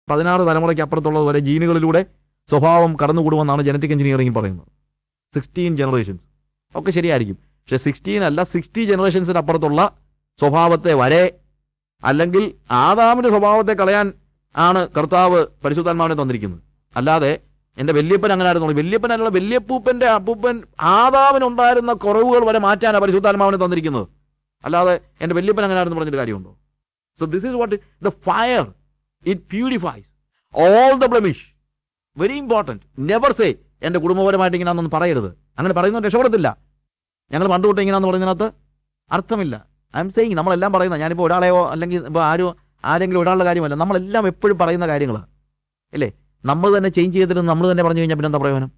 16 തലമുറയ്ക്ക് അപ്പുറത്തുള്ളതുവരെ ജീനുകളിലൂടെ സ്വഭാവം കടന്നുകൂടുമെന്നാണ് genetic engineering പറയുന്നത്. 16 ജനറേഷൻസ് ഒക്കെ ശരിയായിരിക്കും. പക്ഷെ 16 അല്ല, 60 ജനറേഷൻസിന് അപ്പുറത്തുള്ള സ്വഭാവത്തെ വരെ, അല്ലെങ്കിൽ ആദാമിന്റെ സ്വഭാവത്തെ കളയാൻ ആണ് കർത്താവ് പരിശുദ്ധാത്മാവിനെ തന്നിരിക്കുന്നത്. അല്ലാതെ എൻ്റെ വല്യപ്പൻ അങ്ങനെ ആയിരുന്നു, വല്യപ്പനല്ല, വല്യപ്പൂപ്പൻ്റെ അപ്പൂപ്പൻ ആദാമിനുണ്ടായിരുന്ന കുറവുകൾ വരെ മാറ്റാനാണ് പരിശുദ്ധാത്മാവിനെ തന്നിരിക്കുന്നത്. അല്ലാതെ എൻ്റെ വല്യപ്പൻ അങ്ങനെ ആയിരുന്നു പറഞ്ഞിട്ട് കാര്യമുണ്ടോ? So this is what the fire, it purifies all the blemish. Very important. Never say എൻ്റെ കുടുംബപരമായിട്ട് ഇങ്ങനെയാണെന്നൊന്നും പറയരുത്. അങ്ങനെ പറയുന്നത് രക്ഷപ്പെടത്തില്ല. ഞങ്ങൾ പണ്ട് തൊട്ട് ഇങ്ങനെയാണെന്ന് പറയുന്നതിനകത്ത് അർത്ഥമില്ല. ഐ എം സെയിങ്, നമ്മളെല്ലാം പറയുന്ന, ഞാനിപ്പോൾ ഒരാളെയോ അല്ലെങ്കിൽ ഇപ്പോൾ ആരെങ്കിലും ഒരാളുടെ കാര്യമല്ല, നമ്മളെല്ലാം എപ്പോഴും പറയുന്ന കാര്യങ്ങളാണ് അല്ലേ. നമ്മൾ തന്നെ ചേഞ്ച് ചെയ്തിട്ട് നമ്മൾ തന്നെ പറഞ്ഞു കഴിഞ്ഞാൽ പിന്നെ എന്താ പ്രയോജനം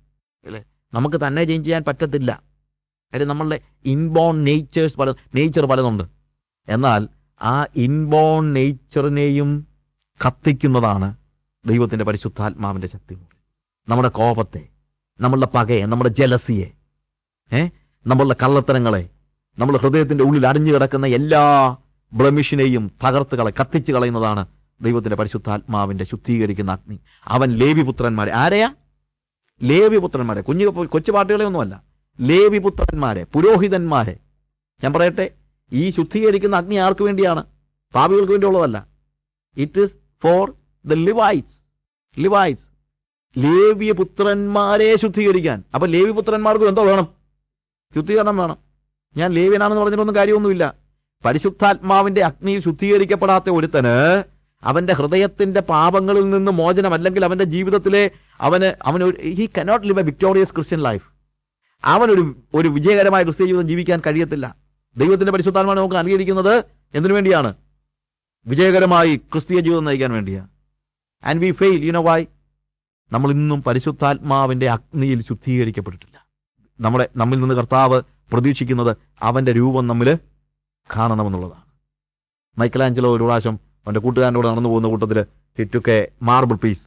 അല്ലേ? നമുക്ക് തന്നെ ചേഞ്ച് ചെയ്യാൻ പറ്റത്തില്ല. കാര്യം നമ്മളുടെ ഇൻബോൺ നേച്ചർ പലതുണ്ട്. എന്നാൽ ആ ഇൻബോൺ നേച്ചറിനെയും കത്തിക്കുന്നതാണ് ദൈവത്തിൻ്റെ പരിശുദ്ധാത്മാവിൻ്റെ ശക്തി. നമ്മുടെ കോപത്തെ, നമ്മളുടെ പകയെ, നമ്മുടെ ജലസിയെ, നമ്മളുടെ കള്ളത്തരങ്ങളെ, നമ്മുടെ ഹൃദയത്തിൻ്റെ ഉള്ളിൽ അടിഞ്ഞു കിടക്കുന്ന എല്ലാ ബ്ലമിഷിനെയും കത്തിച്ച് കളയുന്നതാണ് ദൈവത്തിൻ്റെ പരിശുദ്ധാത്മാവിൻ്റെ ശുദ്ധീകരിക്കുന്ന അഗ്നി. അവൻ ലേവിപുത്രന്മാരെ, ആരെയാ? ലേവിപുത്രന്മാരെ, കൊച്ചു പാട്ടുകളെയൊന്നുമല്ല, ലേവിപുത്രന്മാരെ, പുരോഹിതന്മാരെ. ഞാൻ പറയട്ടെ, ഈ ശുദ്ധീകരിക്കുന്ന അഗ്നി ആർക്ക് വേണ്ടിയാണ്? പാപികൾക്ക് വേണ്ടിയുള്ളതല്ല. It is for the Levites. ലേവ്യപുത്രന്മാരെ ശുദ്ധീകരിക്കാൻ. അപ്പൊ ലേവിപുത്രന്മാർക്കും എന്തോ വേണം? ശുദ്ധീകരണം വേണം. ഞാൻ ലേവ്യനാണെന്ന് പറഞ്ഞിട്ടൊന്നും കാര്യമൊന്നുമില്ല. പരിശുദ്ധാത്മാവിന്റെ അഗ്നിയിൽ ശുദ്ധീകരിക്കപ്പെടാത്ത ഒരുത്തന് അവന്റെ ഹൃദയത്തിന്റെ പാപങ്ങളിൽ നിന്ന് മോചനം, അല്ലെങ്കിൽ അവന്റെ ജീവിതത്തിലെ അവന് he cannot live A victorious Christian life. അവനൊരു വിജയകരമായ ക്രിസ്ത്യ ജീവിതം ജീവിക്കാൻ കഴിയത്തില്ല. ദൈവത്തിന്റെ പരിശുദ്ധാത്മാവിനെ നമുക്ക് നൽകിയിരിക്കുന്നത് എന്തിനു വേണ്ടിയാണ്? വിജയകരമായി ക്രിസ്തീയ ജീവിതം നയിക്കാൻ വേണ്ടിയാണ്. And we fail. You know why? നമ്മൾ ഇന്നും പരിശുദ്ധാത്മാവിന്റെ അഗ്നിയിൽ ശുദ്ധീകരിക്കപ്പെട്ടിട്ടില്ല. നമ്മിൽ നിന്ന് കർത്താവ് പ്രതീക്ഷിക്കുന്നത് അവന്റെ രൂപം നമ്മിൽ കാണണമെന്നുള്ളതാണ്. മൈക്കലാഞ്ചലോ ഒരു പ്രാവശ്യം അവൻ്റെ കൂട്ടുകാരനോട് നടന്നു പോകുന്ന കൂട്ടത്തിൽ ചുറ്റുക്കെ മാർബിൾ പീസ്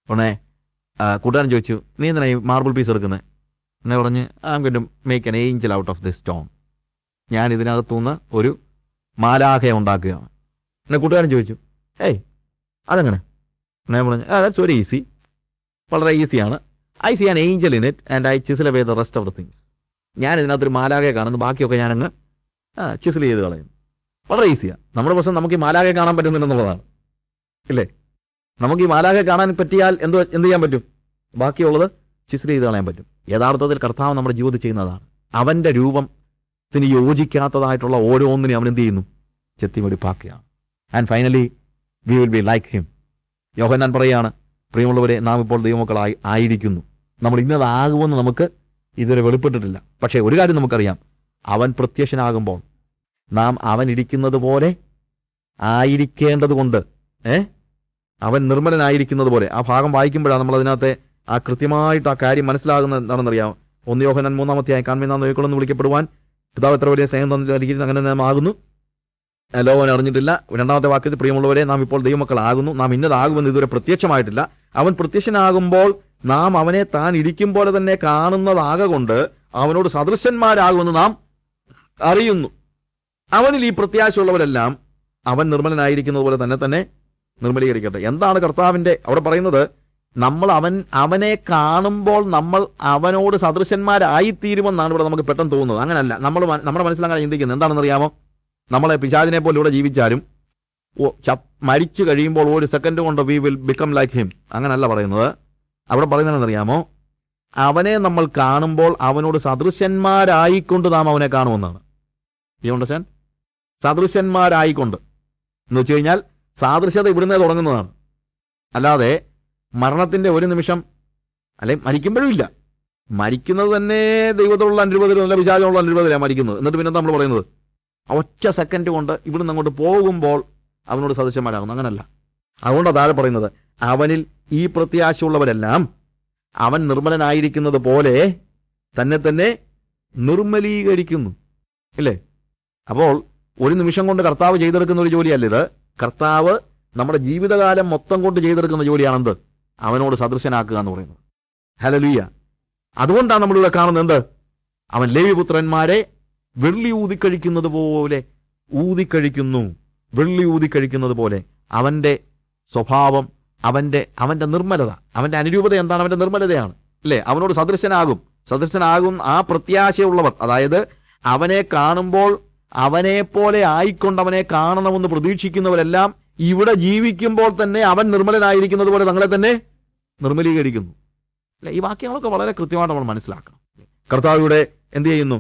ഉടനെ കൂട്ടുകാരൻ ചോദിച്ചു, നീ എന്തിനാ ഈ മാർബിൾ പീസ് എടുക്കുന്നത്? എന്നെ പറഞ്ഞ്, I am going to make an angel out of this stone. ഞാൻ ഇതിനകത്തുനിന്ന് ഒരു മാലാഖയെ ഉണ്ടാക്കുകയാണ്. എന്നെ കൂട്ടുകാരൻ ചോദിച്ചു, അതെങ്ങനെ? ഞാൻ പറഞ്ഞു, ദാറ്റ്സ് വെരി ഈസി, വളരെ ഈസിയാണ്. I C an Angel in it and I ചിസിൽ away the rest of the things. ഞാൻ ഇതിനകത്തൊരു മാലാഖയെ കാണുന്നു, ബാക്കിയൊക്കെ ഞാനങ്ങ് ചിസിൽ ചെയ്ത് കളയുന്നു. വളരെ ഈസിയാണ്. നമ്മുടെ പ്രശ്നം നമുക്ക് ഈ മാലാഖയെ കാണാൻ പറ്റുന്നില്ലെന്നുള്ളതാണ്, ഇല്ലേ? നമുക്ക് ഈ മാലാഖയെ കാണാൻ പറ്റിയാൽ എന്ത് ചെയ്യാൻ പറ്റും? ബാക്കിയുള്ളത് ചിസിൽ ചെയ്ത് കളയാൻ പറ്റും. യഥാർത്ഥത്തിൽ കർത്താവ് നമ്മുടെ ജീവിതത്തിൽ ചെയ്യുന്നതാണ്. അവൻ്റെ രൂപത്തിന് യോജിക്കാത്തതായിട്ടുള്ള ഓരോന്നിനെയും അവൻ എന്ത് ചെയ്യുന്നു? ചെത്തിമെടുപ്പാക്കുകയാണ്. And finally we will be like him. യോഹന്നാൻ പറയുകയാണ്, പ്രിയമുള്ളവരെ, നാം ഇപ്പോൾ ദൈവമക്കളായി ആയിരിക്കുന്നു. നമ്മൾ ഇന്നതാകുമെന്ന് നമുക്ക് ഇതുവരെ വെളിപ്പെട്ടിട്ടില്ല. പക്ഷേ ഒരു കാര്യം നമുക്കറിയാം, അവൻ പ്രത്യക്ഷനാകുമ്പോൾ നാം അവൻ ഇരിക്കുന്നത് പോലെ ആയിരിക്കേണ്ടത് കൊണ്ട്, അവൻ നിർമ്മലനായിരിക്കുന്നത് പോലെ. ആ ഭാഗം വായിക്കുമ്പോഴാണ് നമ്മൾ അതിനകത്തെ ആ കൃത്യമായിട്ട് ആ കാര്യം മനസ്സിലാകുന്നത്. എന്താണെന്നറിയാം? 1 യോഹന്നാൻ 3-ാമത്തെ കാൺമീൻ നാം നോക്കിക്കൊണ്ടെന്ന് വിളിക്കപ്പെടുവാൻ പിതാവ് എത്ര വലിയ സ്നേഹം തന്നിരിക്കുന്നത്, അങ്ങനെ നാം ആകുന്നു, ലോകൻ അറിഞ്ഞിട്ടില്ല. 2-ാമത്തെ വാക്യത്തിൽ, പ്രിയമുള്ളവരെ, നാം ഇപ്പോൾ ദൈവമക്കളാകുന്നു, നാം ഇന്നതാകുമെന്ന് ഇതുവരെ പ്രത്യക്ഷമായിട്ടില്ല. അവൻ പ്രത്യക്ഷനാകുമ്പോൾ നാം അവനെ താൻ ഇരിക്കും പോലെ തന്നെ കാണുന്നതാകൊണ്ട് അവനോട് സദൃശന്മാരാകുമെന്ന് നാം അറിയുന്നു. അവനിൽ ഈ പ്രത്യാശയുള്ളവരെല്ലാം അവൻ നിർമ്മലനായിരിക്കുന്നത് പോലെ തന്നെ നിർമ്മലീകരിക്കട്ടെ. എന്താണ് കർത്താവിൻ്റെ അവിടെ പറയുന്നത്? നമ്മൾ അവനെ കാണുമ്പോൾ നമ്മൾ അവനോട് സദൃശന്മാരായിത്തീരുമെന്നാണ് ഇവിടെ നമുക്ക് പെട്ടെന്ന് തോന്നുന്നത്. അങ്ങനല്ല. നമ്മുടെ മനസ്സിലങ്ങനെ ചിന്തിക്കുന്നത്. എന്താണെന്നറിയാമോ? നമ്മളെ പിശാചിനെ പോലെ ഇവിടെ ജീവിച്ചാലും മരിച്ചു കഴിയുമ്പോൾ ഒരു സെക്കൻഡ് കൊണ്ട് we will become like him. അങ്ങനല്ല പറയുന്നത്. അവിടെ പറയുന്നതെന്നറിയാമോ? അവനെ നമ്മൾ കാണുമ്പോൾ അവനോട് സദൃശന്മാരായിക്കൊണ്ട് നാം അവനെ കാണുമെന്നാണ്. You understand? സദൃശന്മാരായിക്കൊണ്ട് എന്ന് വെച്ച് കഴിഞ്ഞാൽ സാദൃശ്യത ഇവിടുന്നേ തുടങ്ങുന്നതാണ്. അല്ലാതെ മരണത്തിൻ്റെ ഒരു നിമിഷം, അല്ലെങ്കിൽ മരിക്കുമ്പോഴും ഇല്ല. മരിക്കുന്നത് തന്നെ ദൈവത്തോടുള്ള അനുരൂപതയിലും അല്ല പിശാചിനുള്ള അനുരൂപതയിലാണ് മരിക്കുന്നത്. എന്നിട്ട് പിന്നെ നമ്മൾ പറയുന്നത് ഒറ്റ സെക്കൻഡ് കൊണ്ട് ഇവിടുന്ന് അങ്ങോട്ട് പോകുമ്പോൾ അവനോട് സദൃശന്മാരാകുന്നു. അങ്ങനല്ല. അതുകൊണ്ടാണ് താഴെ പറയുന്നത്, അവനിൽ ഈ പ്രത്യാശയുള്ളവരെല്ലാം അവൻ നിർമ്മലനായിരിക്കുന്നത് പോലെ തന്നെ നിർമ്മലീകരിക്കുന്നു. ഇല്ലേ? അപ്പോൾ ഒരു നിമിഷം കൊണ്ട് കർത്താവ് ചെയ്തെടുക്കുന്ന ഒരു ജോലിയല്ല ഇത്. കർത്താവ് നമ്മുടെ ജീവിതകാലം മൊത്തം കൊണ്ട് ചെയ്തെടുക്കുന്ന ജോലിയാണെന്ത്? അവനോട് സദൃശനാക്കുക എന്ന് പറയുന്നത്. ഹല്ലേലൂയ. അതുകൊണ്ടാണ് നമ്മളിവിടെ കാണുന്നത് എന്ത്? അവൻ ലേവ്യപുത്രന്മാരെ വെള്ളി ഊതിക്കഴിക്കുന്നത് പോലെ ഊതിക്കഴിക്കുന്നു. വെള്ളി ഊതിക്കഴിക്കുന്നത് പോലെ അവൻ്റെ സ്വഭാവം അവൻ്റെ നിർമ്മലത, അവൻ്റെ അനുരൂപത എന്താണ്? അവൻ്റെ നിർമ്മലതയാണ് അല്ലേ? അവനോട് സദൃശനാകും ആ പ്രത്യാശയുള്ളവർ, അതായത് അവനെ കാണുമ്പോൾ അവനെപ്പോലെ ആയിക്കൊണ്ട് അവനെ കാണണമെന്ന് പ്രതീക്ഷിക്കുന്നവരെല്ലാം ഇവിടെ ജീവിക്കുമ്പോൾ തന്നെ അവൻ നിർമ്മലനായിരിക്കുന്നത് പോലെ തങ്ങളെ തന്നെ നിർമ്മലീകരിക്കുന്നു അല്ലെ? ഈ വാക്യങ്ങളൊക്കെ വളരെ കൃത്യമായിട്ട് നമ്മൾ മനസ്സിലാക്കണം. കർത്താവിടെ എന്ത് ചെയ്യുന്നു?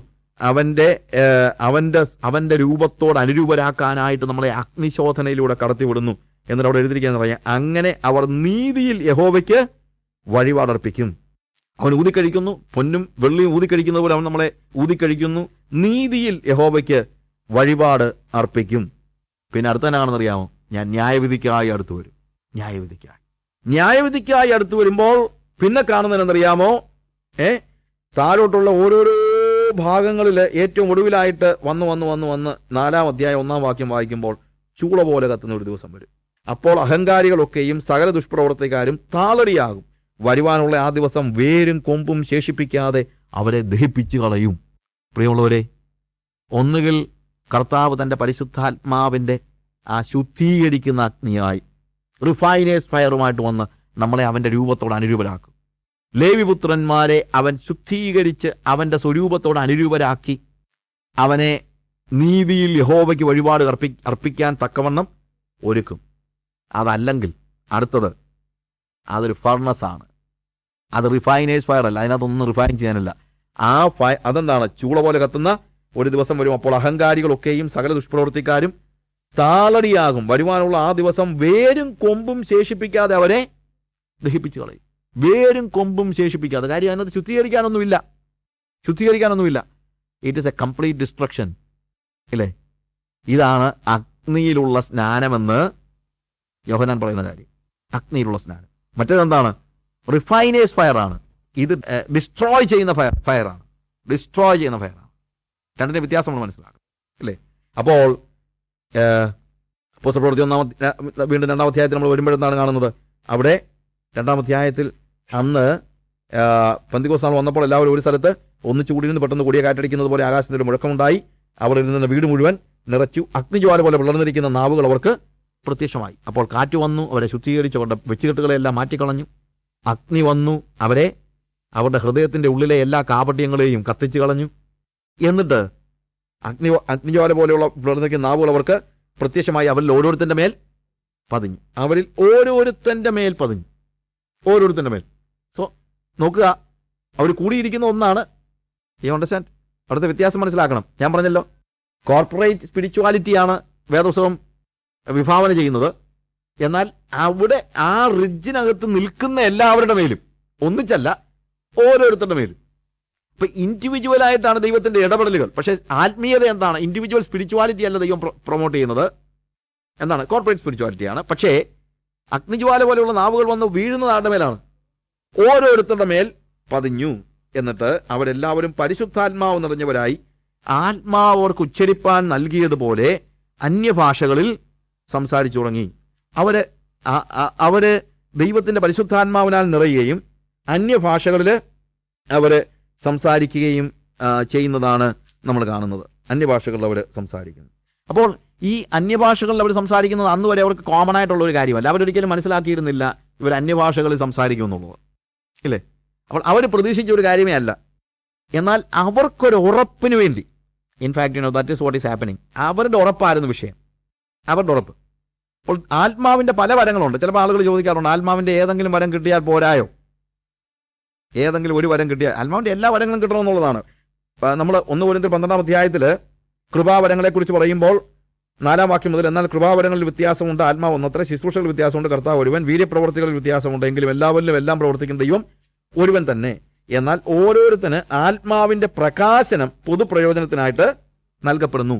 അവന്റെ രൂപത്തോട് അനുരൂപരാക്കാനായിട്ട് നമ്മളെ അഗ്നിശോധനയിലൂടെ കടത്തിവിടുന്നു എന്നിട്ട് അവിടെ എഴുതിയിരിക്കുകയെന്ന് പറയാം, അങ്ങനെ അവർ നീതിയിൽ യഹോവയ്ക്ക് വഴിപാടർപ്പിക്കും. അവൻ ഊതിക്കഴിക്കുന്നു, പൊന്നും വെള്ളിയും ഊതിക്കഴിക്കുന്നത് പോലെ അവൻ നമ്മളെ ഊതിക്കഴിക്കുന്നു. നീതിയിൽ യഹോവയ്ക്ക് വഴിപാട് അർപ്പിക്കും. പിന്നെ അടുത്ത എന്നാണെന്നറിയാമോ? ഞാൻ ന്യായവിധിക്കായി അടുത്തു വരും. ന്യായവിധിക്കായി അടുത്തു വരുമ്പോൾ പിന്നെ കാണുന്നതെന്നറിയാമോ? താഴോട്ടുള്ള ഓരോരോ ഭാഗങ്ങളിൽ ഏറ്റവും ഒടുവിലായിട്ട് വന്ന് 4-ാം അധ്യായം 1-ാം വാക്യം വായിക്കുമ്പോൾ ചൂള പോലെ കത്തുന്ന ഒരു ദിവസം വരും. അപ്പോൾ അഹങ്കാരികളൊക്കെയും സകല ദുഷ്പ്രവർത്തിക്കാരും താളടിയാകും. വരുവാനുള്ള ആ ദിവസം വേരും കൊമ്പും ശേഷിപ്പിക്കാതെ അവരെ ദഹിപ്പിച്ചു കളയും. പ്രിയമുള്ളവരെ, ഒന്നുകിൽ കർത്താവ് തൻ്റെ പരിശുദ്ധാത്മാവിൻ്റെ ആ ശുദ്ധീകരിക്കുന്ന അഗ്നിയായി റിഫൈനേഴ്സ് ഫയറുമായിട്ട് വന്ന് നമ്മളെ അവൻ്റെ രൂപത്തോട് അനുരൂപരാക്കും. ലേവിപുത്രന്മാരെ അവൻ ശുദ്ധീകരിച്ച് അവൻ്റെ സ്വരൂപത്തോട് അനുരൂപരാക്കി അവനെ നീതിയിൽ യഹോവയ്ക്ക് വഴിപാട് അർപ്പിക്കാൻ തക്കവണ്ണം ഒരുക്കും. അതല്ലെങ്കിൽ അടുത്തത് അതൊരു ഫർണസാണ്. അത് റിഫൈനേഴ്സ് ഫയർ അല്ല, അതിനകത്തൊന്നും റിഫൈൻ ചെയ്യാനില്ല. അതെന്താണ്? ചൂള പോലെ കത്തുന്ന ഒരു ദിവസം വരും. അപ്പോൾ അഹങ്കാരികളൊക്കെയും സകല ദുഷ്പ്രവർത്തിക്കാരും താളടിയാകും. വരുവാനുള്ള ആ ദിവസം വേരും കൊമ്പും ശേഷിപ്പിക്കാതെ അവരെ ദഹിപ്പിച്ചു കളയും. വേരും കൊമ്പും ശേഷിപ്പിക്കാതെ. കാര്യം അതിനകത്ത് ശുദ്ധീകരിക്കാനൊന്നുമില്ല. It is a complete destruction ഇല്ലേ? ഇതാണ് അഗ്നിയിലുള്ള സ്നാനമെന്ന് യോഹന്നാൻ പറയുന്ന കാര്യം. അഗ്നിയിലുള്ള സ്നാനം. മറ്റേതെന്താണ്? റിഫൈനേഴ്സ് ഫയറാണ്. ഇത് ഡിസ്ട്രോയ് ചെയ്യുന്ന ഫയറാണ്. രണ്ടിൻ്റെ വ്യത്യാസം നമ്മൾ മനസ്സിലാക്കും അല്ലേ? അപ്പോൾ അപ്പോസ്തല പ്രവൃത്തി വീണ്ടും 2-ാം അധ്യായത്തിൽ നമ്മൾ വരുമ്പോഴെന്താണ് കാണുന്നത്? അവിടെ 2-ാം അധ്യായത്തിൽ അന്ന് പെന്തക്കോസ്ത് നാൾ വന്നപ്പോൾ എല്ലാവരും ഒരു സ്ഥലത്ത് ഒന്നിച്ചു കൂടിയിരുന്ന് പെട്ടെന്ന് കൊടിയ കാറ്റടിക്കുന്നത് പോലെ ആകാശത്തിൻ്റെ മുഴക്കമുണ്ടായി. അവർ ഇരുന്ന വീട് മുഴുവൻ നിറച്ചു. അഗ്നിജ്വാല പോലെ വിളർന്നിരിക്കുന്ന നാവുകൾ അവർക്ക് പ്രത്യക്ഷമായി. അപ്പോൾ കാറ്റ് വന്നു, അവരെ ശുദ്ധീകരിച്ചു, അവരുടെ വെച്ചുകെട്ടുകളെല്ലാം മാറ്റിക്കളഞ്ഞു. അഗ്നി വന്നു, അവരുടെ ഹൃദയത്തിൻ്റെ ഉള്ളിലെ എല്ലാ കാപട്യങ്ങളെയും കത്തിച്ചു കളഞ്ഞു. എന്നിട്ട് അഗ്നിജ്വാല പോലെയുള്ള വിളർന്നിരിക്കുന്ന നാവുകൾ അവർക്ക് പ്രത്യക്ഷമായി. അവരിൽ ഓരോരുത്തൻ്റെ മേൽ പതിഞ്ഞു. ഓരോരുത്തൻ്റെ മേൽ. സോ നോക്കുക, അവർ കൂടിയിരിക്കുന്ന ഒന്നാണ്. You understand? അവിടുത്തെ വ്യത്യാസം മനസ്സിലാക്കണം. ഞാൻ പറഞ്ഞല്ലോ, കോർപ്പറേറ്റ് സ്പിരിച്വാലിറ്റിയാണ് വേദപുസ്തകം വിഭാവന ചെയ്യുന്നത്. എന്നാൽ അവിടെ ആ റിഡ്ജിനകത്ത് നിൽക്കുന്ന എല്ലാവരുടെ മേലും, ഒന്നിച്ചല്ല, ഓരോരുത്തരുടെ മേലും. ഇപ്പൊ ഇൻഡിവിജ്വലായിട്ടാണ് ദൈവത്തിന്റെ ഇടപെടലുകൾ. പക്ഷെ ആത്മീയത എന്താണ്? ഇൻഡിവിജ്വൽ സ്പിരിച്വാലിറ്റി അല്ല ദൈവം പ്രൊമോട്ട് ചെയ്യുന്നത്. എന്താണ്? കോർപ്പറേറ്റ് സ്പിരിച്വാലിറ്റിയാണ്. പക്ഷേ അഗ്നിജ്വാല പോലെയുള്ള നാവുകൾ വന്ന് വീഴുന്നത് ആരുടെ മേലാണ്? ഓരോരുത്തരുടെ മേൽ പതിഞ്ഞു. എന്നിട്ട് അവരെല്ലാവരും പരിശുദ്ധാത്മാവ് നിറഞ്ഞവരായി ആത്മാവ് അവർക്ക് ഉച്ചരിപ്പാൻ നൽകിയതുപോലെ അന്യഭാഷകളിൽ സംസാരിച്ചു തുടങ്ങി. അവര് ദൈവത്തിന്റെ പരിശുദ്ധാത്മാവിനാൽ നിറയുകയും അന്യഭാഷകളിൽ അവര് സംസാരിക്കുകയും ചെയ്യുന്നതാണ് നമ്മൾ കാണുന്നത്. അന്യഭാഷകളിൽ അവർ സംസാരിക്കുന്നു. അപ്പോൾ ഈ അന്യഭാഷകളിൽ അവർ സംസാരിക്കുന്നത് അന്ന് വരെ അവർക്ക് കോമൺ ആയിട്ടുള്ള ഒരു കാര്യമല്ല. അവരൊരിക്കലും മനസ്സിലാക്കിയിരുന്നില്ല ഇവർ അന്യഭാഷകളിൽ സംസാരിക്കുമെന്നുള്ളത് ഇല്ലേ? അപ്പോൾ അവർ പ്രതീക്ഷിച്ച ഒരു കാര്യമേ അല്ല. എന്നാൽ അവർക്കൊരു ഉറപ്പിന് വേണ്ടി, in fact that is what is happening. അവരുടെ ഉറപ്പായിരുന്നു വിഷയം, അവരുടെ ഉറപ്പ്. അപ്പോൾ ആത്മാവിൻ്റെ പല വരങ്ങളുണ്ട്. ചിലപ്പോൾ ആളുകൾ ചോദിക്കാറുണ്ട്, ആത്മാവിൻ്റെ ഏതെങ്കിലും വരം കിട്ടിയാൽ പോരായോ? ഏതെങ്കിലും ഒരു വരം കിട്ടിയാൽ? ആത്മാവിൻ്റെ എല്ലാ വരങ്ങളും കിട്ടണമെന്നുള്ളതാണ്. നമ്മൾ 1 കൊരിന്ത്യർ 12-ാം അധ്യായത്തിൽ കൃപാവരങ്ങളെക്കുറിച്ച് പറയുമ്പോൾ 4-ാം വാക്യം മുതൽ, എന്നാൽ കൃപാവരങ്ങളിൽ വ്യത്യാസമുണ്ട്, ആത്മാവ് ഒന്നത്ര, ശുശ്രൂഷകളിൽ വ്യത്യാസമുണ്ട്, കർത്താവ് ഒരുവൻ, വീര്യപ്രവർത്തികളിൽ വ്യത്യാസമുണ്ട്, എങ്കിലും എല്ലാവരിലും എല്ലാം പ്രവർത്തിക്കുന്ന ദൈവം ഒരുവൻ തന്നെ. എന്നാൽ ഓരോരുത്തന് ആത്മാവിൻ്റെ പ്രകാശനം പൊതുപ്രയോജനത്തിനായിട്ട് നൽകപ്പെടുന്നു.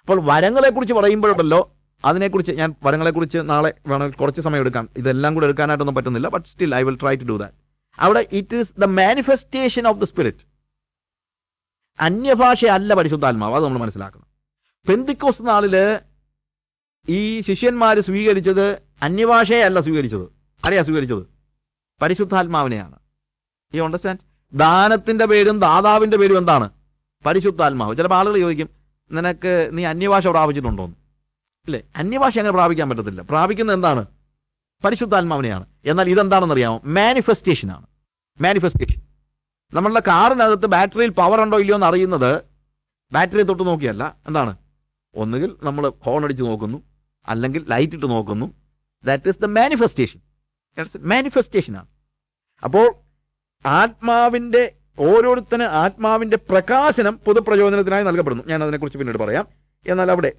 അപ്പോൾ വരങ്ങളെക്കുറിച്ച് പറയുമ്പോഴല്ലോ, അതിനെക്കുറിച്ച് ഞാൻ വരങ്ങളെക്കുറിച്ച് നാളെ വേണമെങ്കിൽ കുറച്ച് സമയം എടുക്കാം. ഇതെല്ലാം കൂടെ എടുക്കാനായിട്ടൊന്നും പറ്റുന്നില്ല. But still I will try to do that. അവിടെ it is the manifestation of the spirit. അന്യഭാഷയല്ല പരിശുദ്ധാത്മാവ്, അത് നമ്മൾ മനസ്സിലാക്കണം. പെന്തിക്കോസ്ത് നാളില് ഈ ശിഷ്യന്മാർ സ്വീകരിച്ചത് അന്യഭാഷയല്ല സ്വീകരിച്ചത്. ആരെയാ സ്വീകരിച്ചത്? പരിശുദ്ധാത്മാവിനെയാണ്. You understand? ദാനത്തിന്റെ പേരും ദാതാവിന്റെ പേരും എന്താണ്? പരിശുദ്ധാത്മാവ്. ചിലപ്പോൾ ആളുകൾ ചോദിക്കും, നീ അന്യഭാഷ പ്രാപിച്ചിട്ടുണ്ടോന്ന്? ഇല്ലേ? അന്യഭാഷ അങ്ങനെ പ്രാപിക്കാൻ പറ്റത്തില്ല. പ്രാപിക്കുന്നത് എന്താണ്? പരിശുദ്ധാത്മാവിനെയാണ്. എന്നാൽ ഇതെന്താണെന്നറിയാമോ? മാനിഫെസ്റ്റേഷനാണ്. മാനിഫെസ്റ്റേഷൻ. നമ്മളുടെ കാറിനകത്ത് ബാറ്ററിയിൽ പവർ ഉണ്ടോ ഇല്ലയോ എന്ന് അറിയുന്നത് ബാറ്ററി തൊട്ട് നോക്കിയല്ല. എന്താണ്? ഒന്നുകിൽ നമ്മൾ ഹോൺ അടിച്ച് നോക്കുന്നു, അല്ലെങ്കിൽ ലൈറ്റ് ഇട്ട് നോക്കുന്നു. That is the manifestation. മാനിഫെസ്റ്റേഷനാണ്. അപ്പോൾ ആത്മാവിൻ്റെ ഓരോരുത്തന് ആത്മാവിൻ്റെ പ്രകാശനം പൊതുപ്രയോജനത്തിനായി നൽകപ്പെടുന്നു. ഞാൻ അതിനെക്കുറിച്ച് പിന്നീട് പറയാം. എന്നാൽ അവിടെ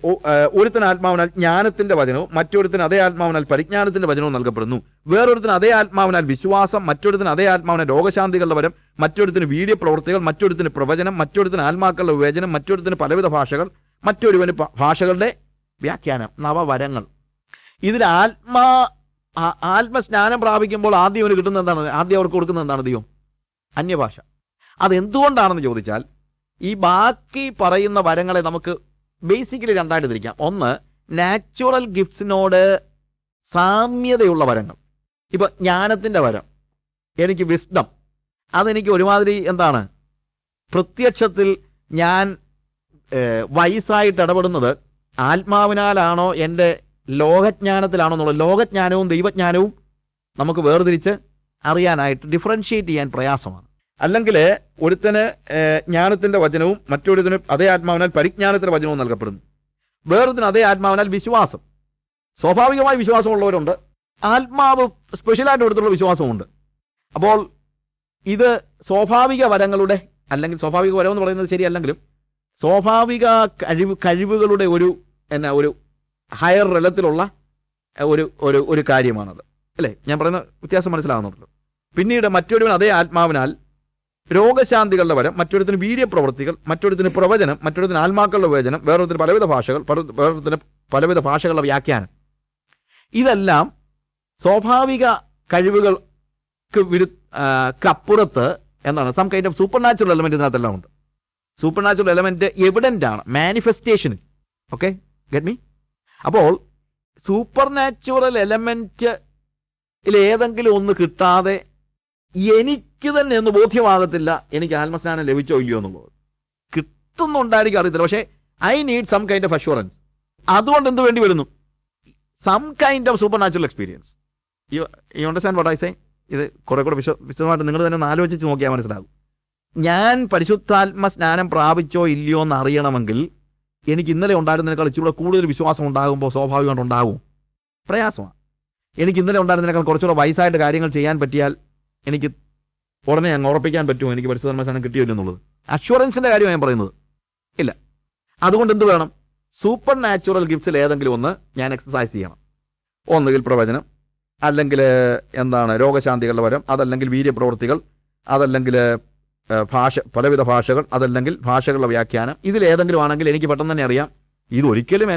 ഒരുത്തന് ആത്മാവിനാൽ ജ്ഞാനത്തിൻ്റെ വചനവും മറ്റൊരുത്തിന് അതേ ആത്മാവിനാൽ പരിജ്ഞാനത്തിൻ്റെ വചനവും നൽകപ്പെടുന്നു. വേറൊരുത്തിന് അതേ ആത്മാവിനാൽ വിശ്വാസം, മറ്റൊരുത്തിന് അതേ ആത്മാവിനാൽ രോഗശാന്തികളുടെ വരം, മറ്റൊരുത്തിന് വീര്യപ്രവൃത്തികൾ, മറ്റൊരുത്തിന് പ്രവചനം, മറ്റൊരുത്തിന് ആത്മാക്കളുടെ വിവേചനം, മറ്റൊരുത്തിന് പലവിധ ഭാഷകൾ, മറ്റൊരുവന് ഭാഷകളുടെ വ്യാഖ്യാനം. നവവരങ്ങൾ. ഇതിൽ ആത്മസ്നാനം പ്രാപിക്കുമ്പോൾ ആദ്യം അവന് കിട്ടുന്നത് എന്താണ്? ആദ്യം അവർക്ക് കൊടുക്കുന്നത് എന്താണ്? ദൈവം അന്യഭാഷ. അതെന്തുകൊണ്ടാണെന്ന് ചോദിച്ചാൽ, ഈ ബാക്കി പറയുന്ന വരങ്ങളെ നമുക്ക് ബേസിക്കലി രണ്ടായിട്ട് തിരിക്കാം. ഒന്ന്, നാച്ചുറൽ ഗിഫ്റ്റ്സിനോട് സാമ്യതയുള്ള വരങ്ങൾ. ഇപ്പം ജ്ഞാനത്തിൻ്റെ വരം, എനിക്ക് വിസ്ഡം, അതെനിക്ക് ഒരുമാതിരി എന്താണ്, പ്രത്യക്ഷത്തിൽ ഞാൻ വയസ്സായിട്ട് ഇടപെടുന്നത് ആത്മാവിനാലാണോ എൻ്റെ ലോകജ്ഞാനത്തിലാണോ എന്നുള്ളത്. ലോകജ്ഞാനവും ദൈവജ്ഞാനവും നമുക്ക് വേർതിരിച്ച് അറിയാനായിട്ട് ഡിഫറൻഷിയേറ്റ് ചെയ്യാൻ പ്രയാസമാണ്. അല്ലെങ്കിൽ ഒരുത്തന് ജ്ഞാനത്തിൻ്റെ വചനവും മറ്റൊരുത്തിന് അതേ ആത്മാവിനാൽ പരിജ്ഞാനത്തിൻ്റെ വചനവും നൽകപ്പെടുന്നു. വേറൊരുത്തിന് അതേ ആത്മാവിനാൽ വിശ്വാസം. സ്വാഭാവികമായി വിശ്വാസമുള്ളവരുണ്ട്, ആത്മാവ് സ്പെഷ്യലായിട്ട് എടുത്തുള്ള വിശ്വാസമുണ്ട്. അപ്പോൾ ഇത് സ്വാഭാവിക വരങ്ങളുടെ, അല്ലെങ്കിൽ സ്വാഭാവിക വരം എന്ന് പറയുന്നത് ശരിയല്ലെങ്കിലും സ്വാഭാവിക കഴിവുകളുടെ ഒരു ഹയർ തലത്തിലുള്ള ഒരു കാര്യമാണത്, അല്ലേ? ഞാൻ പറയുന്ന വ്യത്യാസം മനസ്സിലാകുന്നുണ്ടല്ലോ. പിന്നീട് മറ്റൊരുവൻ അതേ ആത്മാവിനാൽ രോഗശാന്തികളുടെ വരം, മറ്റൊരുത്തിന് വീര്യപ്രവൃത്തികൾ, മറ്റൊരുത്തിന് പ്രവചനം, മറ്റൊരുത്തിന് ആത്മാക്കളുടെ വിവേചനം, വേറൊരുത്തിന് പലവിധ ഭാഷകൾ, വേറൊരുത്തിന് പലവിധ ഭാഷകളുടെ വ്യാഖ്യാനം. ഇതെല്ലാം സ്വാഭാവിക കഴിവുകൾക്ക് അപ്പുറത്ത് എന്താണ്, some kind of supernatural element ഇതിനകത്തെല്ലാം ഉണ്ട്. സൂപ്പർ നാച്ചുറൽ എലമെന്റ് എവിഡൻ്റ് ആണ് മാനിഫെസ്റ്റേഷനിൽ. Okay, get me? അപ്പോൾ സൂപ്പർ നാച്ചുറൽ എലമെന്റിൽ ഏതെങ്കിലും ഒന്ന് കിട്ടാതെ എനിക്ക് തന്നെ ഒന്ന് ബോധ്യമാകത്തില്ല എനിക്ക് ആത്മസ്നാനം ലഭിച്ചോ ഇല്ലയോ എന്നുള്ളത്. കിട്ടുന്നുണ്ടായിരിക്കും, അറിയത്തില്ല. പക്ഷേ I need some kind of assurance. അതുകൊണ്ട് എന്ത് വേണ്ടി വരുന്നു? Some kind of supernatural experience. You understand what I say? ഇത് കുറെ കൂടെ വിശദമായിട്ട് നിങ്ങൾ തന്നെ ഒന്ന് ആലോചിച്ച് നോക്കിയാൽ മനസ്സിലാകും. ഞാൻ പരിശുദ്ധാത്മ സ്നാനം പ്രാപിച്ചോ ഇല്ലയോ എന്ന് അറിയണമെങ്കിൽ എനിക്ക് ഇന്നലെ ഉണ്ടായിരുന്നതിനേക്കാൾ ഇച്ചിരി കൂടുതൽ വിശ്വാസം ഉണ്ടാകുമ്പോൾ സ്വാഭാവികമായിട്ട് ഉണ്ടാകും. പ്രയാസമാണ്. എനിക്ക് ഇന്നലെ ഉണ്ടായിരുന്നതിനേക്കാൾ കുറച്ചുകൂടെ വയസ്സായിട്ട് കാര്യങ്ങൾ ചെയ്യാൻ പറ്റിയാൽ എനിക്ക് ഉടനെ അങ്ങ് ഉറപ്പിക്കാൻ പറ്റുമോ എനിക്ക് പരിശുദ്ധാത്മ സ്നാനം കിട്ടിയില്ല എന്നുള്ളത്? അഷ്വറൻസിൻ്റെ കാര്യമാണ് ഞാൻ പറയുന്നത്. ഇല്ല. അതുകൊണ്ട് എന്ത് വേണം? സൂപ്പർ നാച്ചുറൽ ഗിഫ്റ്റ്സിൽ ഏതെങ്കിലും ഒന്ന് ഞാൻ എക്സസൈസ് ചെയ്യണം. ഒന്നുകിൽ പ്രവചനം, അല്ലെങ്കിൽ എന്താണ് രോഗശാന്തികളുടെ വരം, അതല്ലെങ്കിൽ വീര്യപ്രവൃത്തികൾ, അതല്ലെങ്കിൽ പലവിധ ഭാഷകൾ, അതല്ലെങ്കിൽ ഭാഷകളുടെ വ്യാഖ്യാനം. ഇതിലേതെങ്കിലും ആണെങ്കിൽ എനിക്ക് പെട്ടെന്ന് തന്നെ അറിയാം ഇതൊരിക്കലും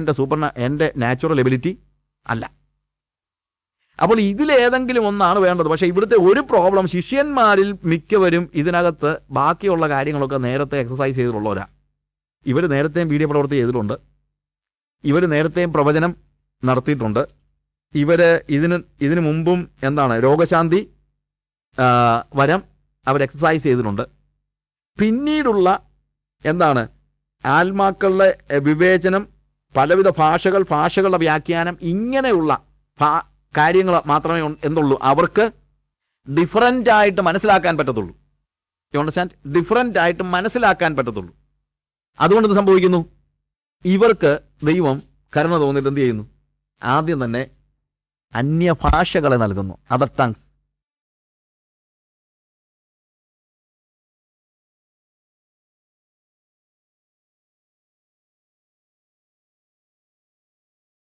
എൻ്റെ നാച്ചുറൽ എബിലിറ്റി അല്ല. അപ്പോൾ ഇതിലേതെങ്കിലും ഒന്നാണ് വേണ്ടത്. പക്ഷേ ഇവിടുത്തെ ഒരു പ്രോബ്ലം, ശിഷ്യന്മാരിൽ മിക്കവരും ഇതിനകത്ത് ബാക്കിയുള്ള കാര്യങ്ങളൊക്കെ നേരത്തെ എക്സസൈസ് ചെയ്തിട്ടുള്ളവരാ. ഇവർ നേരത്തെയും വീര്യപ്രവൃത്തി ചെയ്തിട്ടുണ്ട്, ഇവർ നേരത്തെയും പ്രവചനം നടത്തിയിട്ടുണ്ട്, ഇവർ ഇതിനു മുമ്പും എന്താണ് രോഗശാന്തി വരം അവർ എക്സസൈസ് ചെയ്തിട്ടുണ്ട്. പിന്നീടുള്ള എന്താണ് ആത്മാക്കളുടെ വിവേചനം, പലവിധ ഭാഷകളുടെ വ്യാഖ്യാനം, ഇങ്ങനെയുള്ള കാര്യങ്ങൾ മാത്രമേ എന്തുള്ളൂ അവർക്ക് ഡിഫറൻ്റ് ആയിട്ട് മനസ്സിലാക്കാൻ പറ്റത്തുള്ളൂ. You understand? ഡിഫറൻ്റ് ആയിട്ട് മനസ്സിലാക്കാൻ പറ്റത്തുള്ളൂ. അതുകൊണ്ട് എന്ത് സംഭവിക്കുന്നു? ഇവർക്ക് ദൈവം കരുണ തോന്നിയിട്ട് എന്ത് ചെയ്യുന്നു? ആദ്യം തന്നെ അന്യഭാഷകളെ നൽകുന്നു, അതർ ടങ്സ്.